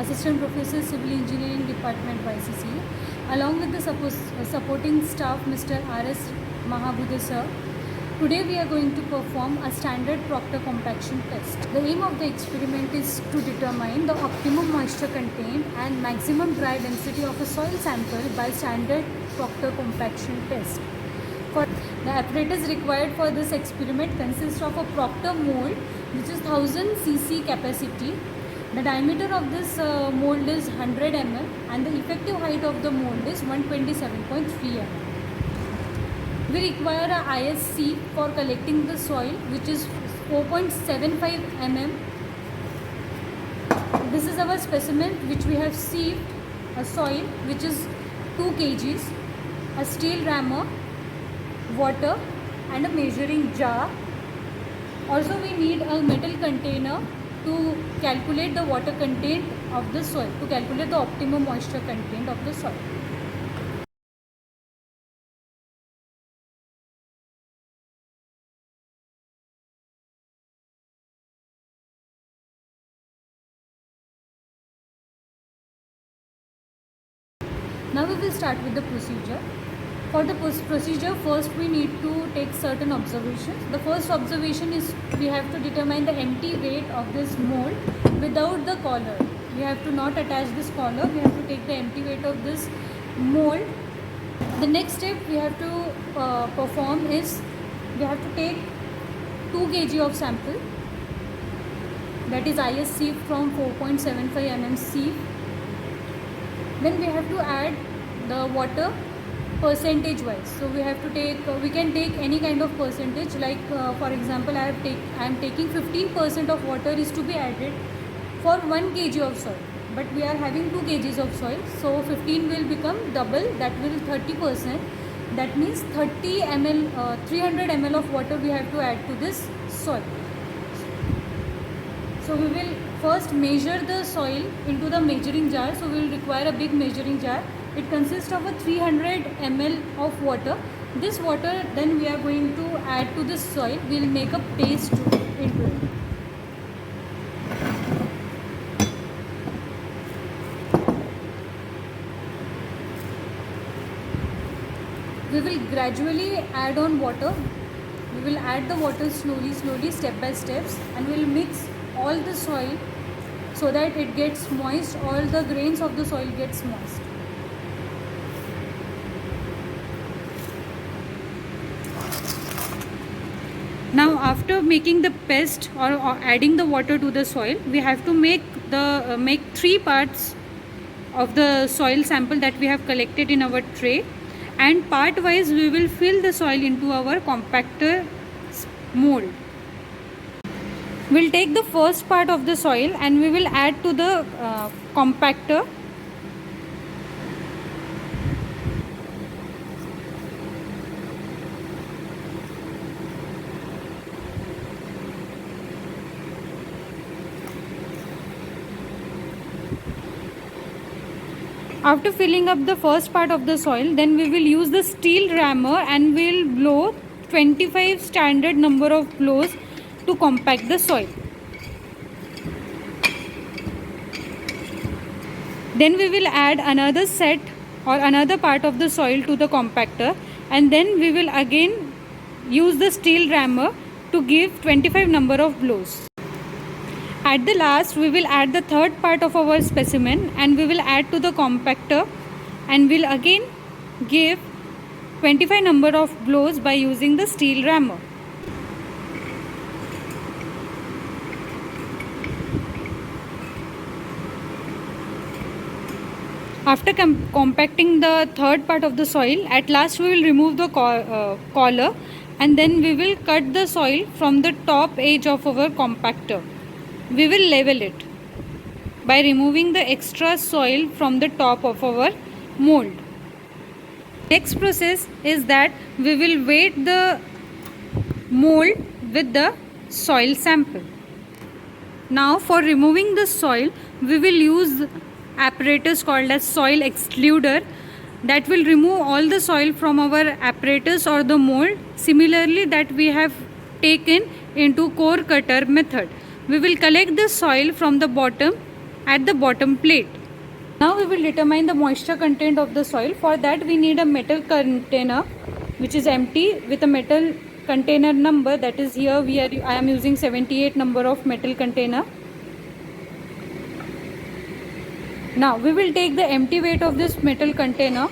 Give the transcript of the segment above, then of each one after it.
Assistant Professor, Civil Engineering Department, YCC, along with the supporting staff, Mr. R.S. Mahabudhe sir. Today we are going to perform a standard Proctor compaction test. The aim of the experiment is to determine the optimum moisture content and maximum dry density of a soil sample by standard Proctor compaction test. The apparatus required for this experiment consists of a Proctor mold, which is 1000 cc capacity. The diameter of this mold is 100 mm and the effective height of the mold is 127.3 mm. We require a ISC for collecting the soil, which is 4.75 mm. This is our specimen which we have sieved, a soil which is 2 kgs, a steel rammer, water and a measuring jar. Also we need a metal container to calculate the water content of the soil, to calculate the optimum moisture content of the soil. Now we will start with the procedure. For the procedure, first we need to take certain observations. The first observation is we have to determine the empty weight of this mold without the collar. We have to not attach this collar, we have to take the empty weight of this mold. The next step we have to perform is we have to take 2 kg of sample, that is IS sieve from 4.75 mm sieve. Then we have to add the water percentage wise. So we have to take, we can take any kind of percentage, like for example I am taking 15% of water is to be added for 1 kg of soil, but we are having 2 kgs of soil, so 15 will become double, that will 30%. That means 30 ml, 300 ml of water we have to add to this soil. So we will first measure the soil into the measuring jar. So we will require a big measuring jar. It consists of a 300 ml of water. This water then we are going to add to the soil. We will make a paste into it. We will gradually add on water. We will add the water slowly, step by steps, and we will mix all the soil so that it gets moist, all the grains of the soil gets moist. Now after making the paste or adding the water to the soil, we have to make 3 parts of the soil sample that we have collected in our tray, and part wise we will fill the soil into our compactor mold. We'll take the first part of the soil and we will add to the compactor. After filling up the first part of the soil, then we will use the steel rammer and we'll blow 25 standard number of blows to compact the soil. Then we will add another set or another part of the soil to the compactor, and then we will again use the steel rammer to give 25 number of blows. At the last we will add the third part of our specimen and we will add to the compactor, and we'll again give 25 number of blows by using the steel rammer. After compacting the third part of the soil, at last we will remove the collar, and then we will cut the soil from the top edge of our compactor. We will level it by removing the extra soil from the top of our mold. Next process is that we will weight the mold with the soil sample. Now for removing the soil, we will use apparatus called as soil excluder that will remove all the soil from our apparatus or the mold, similarly that we have taken into core cutter method. We will collect the soil from the bottom at the bottom plate. Now we will determine the moisture content of the soil. For that we need a metal container which is empty with a metal container number, that is here I am using 78 number of metal container. Now we will take the empty weight of this metal container.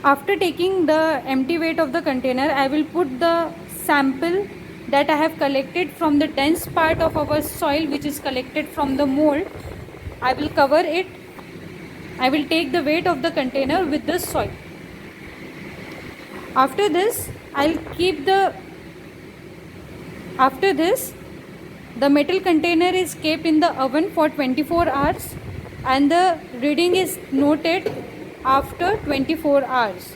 After taking the empty weight of the container, I will put the sample that I have collected from the dense part of our soil, which is collected from the mold. I will cover it. I will take the weight of the container with the soil. After this, the metal container is kept in the oven for 24 hours and the reading is noted after 24 hours.